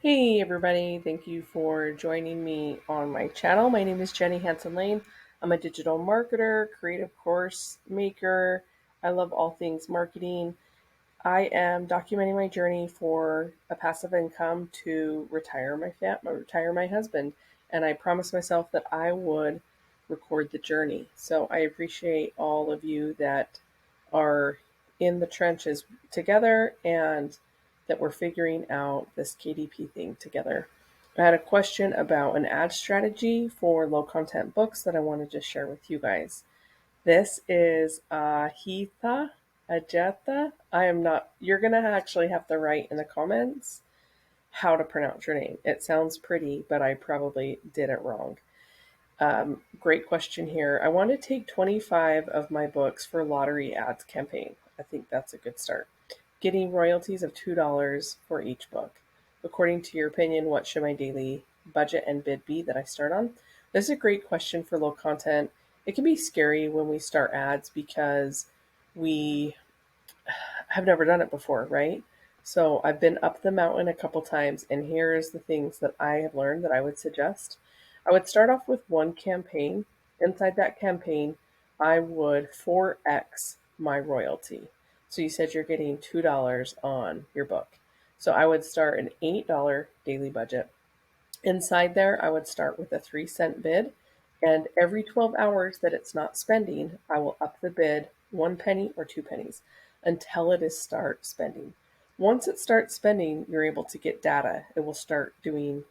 Hey everybody, thank you for joining me on my channel. My name is Jenny Hansen Lane. I'm a digital marketer, creative course maker. I love all things marketing. I am documenting my journey for a passive income to retire my husband, and I promised myself that I would record the journey. So I appreciate all of you that are in the trenches together and that we're figuring out this KDP thing together. I had a question about an ad strategy for low content books that I wanted to share with you guys. This is Ajeta. I am not, you're going to actually have to write in the comments how to pronounce your name. It sounds pretty, but I probably did it wrong. Great question here. I want to take 25 of my books for lottery ads campaign. I think that's a good start. Getting royalties of $2 for each book. According to your opinion, what should my daily budget and bid be that I start on? This is a great question for low content. It can be scary when we start ads because we have never done it before, right? So I've been up the mountain a couple times, and here's the things that I have learned that I would suggest. I would start off with one campaign. Inside that campaign, I would 4x my royalty. So you said you're getting $2 on your book. So I would start an $8 daily budget. Inside there, I would start with a 3-cent bid, and every 12 hours that it's not spending, I will up the bid 1 penny or 2 pennies until it is start spending. Once it starts spending, you're able to get data. It will start doing,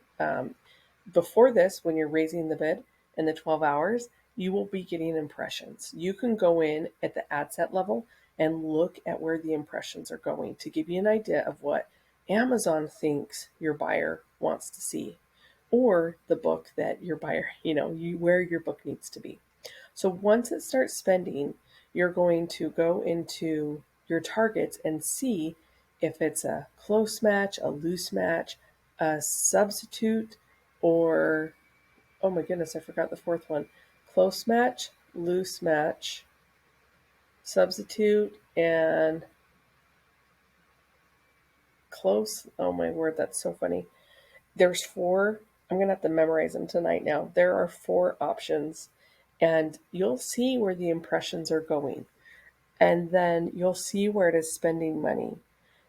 before this, when you're raising the bid in the 12 hours, you will be getting impressions. You can go in at the ad set level and look at where the impressions are going to give you an idea of what Amazon thinks your buyer wants to see, or the book that your buyer, where your book needs to be. So once it starts spending, you're going to go into your targets and see if it's a close match, a loose match, a substitute, or oh my goodness, I forgot the fourth one. Close match, loose match, substitute, and close. Oh my word, that's so funny. There's four. I'm going to have to memorize them tonight now. There are four options, and you'll see where the impressions are going. And then you'll see where it is spending money.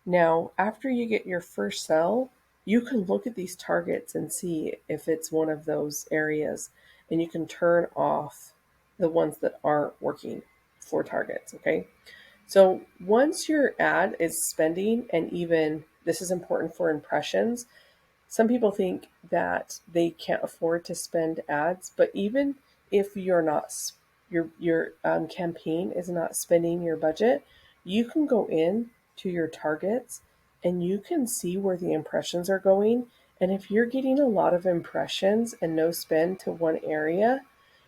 Now, after you get your first sell, you can look at these targets and see if it's one of those areas, and you can turn off the ones that aren't working for targets. Okay. So once your ad is spending, and even this is important for impressions, some people think that they can't afford to spend ads, but even if you're not, your campaign is not spending your budget, you can go in to your targets and you can see where the impressions are going. And if you're getting a lot of impressions and no spend to one area,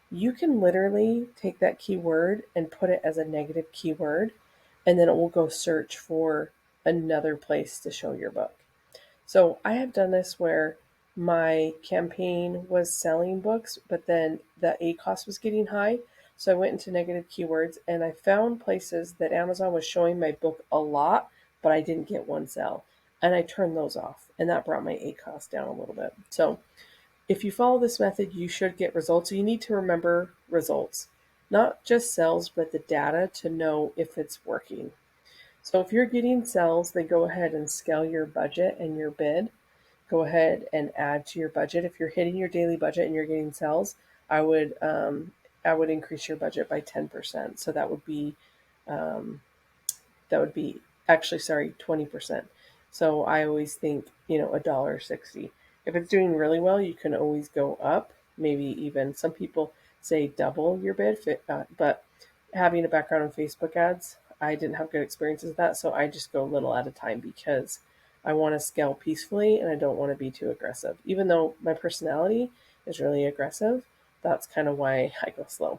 you can literally take that keyword and put it as a negative keyword, and then it will go search for another place to show your book. So I have done this where my campaign was selling books, but then the ACoS was getting high. So I went into negative keywords and I found places that Amazon was showing my book a lot, but I didn't get one sale. And I turned those off, and that brought my ACoS down a little bit. So if you follow this method, you should get results. So you need to remember results, not just sales, but the data to know if it's working. So if you're getting sales, then go ahead and scale your budget and your bid. Go ahead and add to your budget. If you're hitting your daily budget and you're getting sales, I would increase your budget by 10%. So um, that would be actually, sorry, 20%. So I always think, $1.60. If it's doing really well, you can always go up. Maybe even some people say double your bid, but having a background in Facebook ads, I didn't have good experiences with that. So I just go a little at a time because I want to scale peacefully and I don't want to be too aggressive. Even though my personality is really aggressive, that's kind of why I go slow.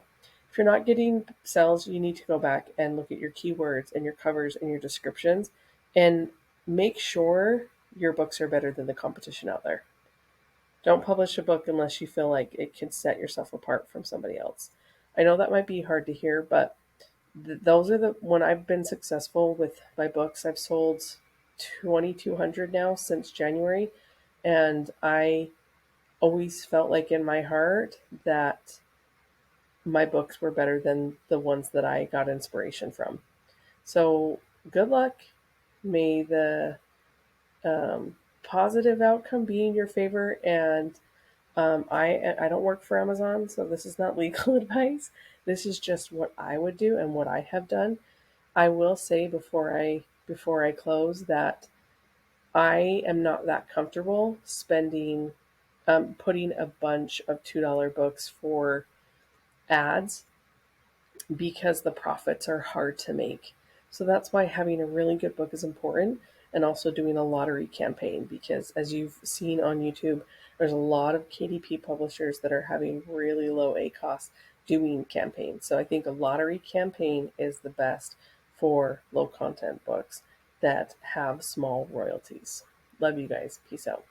If you're not getting sales, you need to go back and look at your keywords and your covers and your descriptions and make sure your books are better than the competition out there. Don't publish a book unless you feel like it can set yourself apart from somebody else. I know that might be hard to hear, but those are when I've been successful with my books. I've sold 2,200 now since January. And I always felt like in my heart that my books were better than the ones that I got inspiration from. So good luck. May the um, positive outcome be in your favor. And I don't work for Amazon, so this is not legal advice. This is just what I would do and what I have done. I will say before I close that I am not that comfortable spending putting a bunch of $2 books for ads because the profits are hard to make. So that's why having a really good book is important, and also doing a lottery campaign because as you've seen on YouTube, there's a lot of KDP publishers that are having really low ACOS doing campaigns. So I think a lottery campaign is the best for low content books that have small royalties. Love you guys. Peace out.